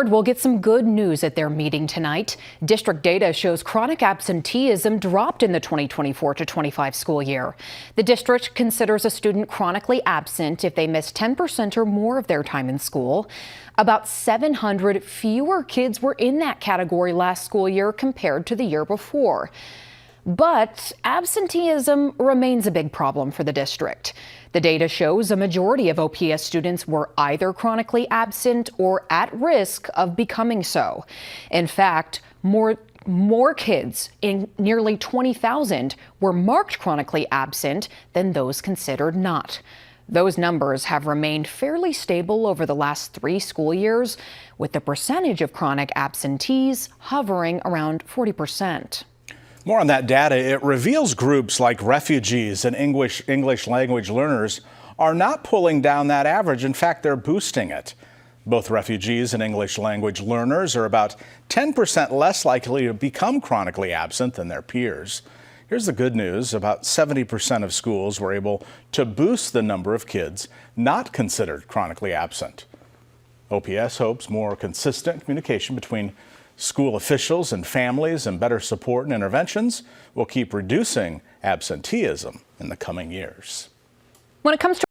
We'll get some good news at their meeting tonight. District data shows chronic absenteeism dropped in the 2024-25 school year. The district considers a student chronically absent if they miss 10% or more of their time in school. About 700 fewer kids were in that category last school year compared to the year before. But absenteeism remains a big problem for the district. The data shows a majority of OPS students were either chronically absent or at risk of becoming so. In fact, more kids, in nearly 20,000, were marked chronically absent than those considered not. Those numbers have remained fairly stable over the last 3 school years, with the percentage of chronic absentees hovering around 40%. More on that data. It reveals groups like refugees and English language learners are not pulling down that average. In fact, they're boosting it. Both refugees and English language learners are about 10% less likely to become chronically absent than their peers. Here's the good news. About 70% of schools were able to boost the number of kids not considered chronically absent. OPS hopes more consistent communication between school officials and families and better support and interventions will keep reducing absenteeism in the coming years. When it comes to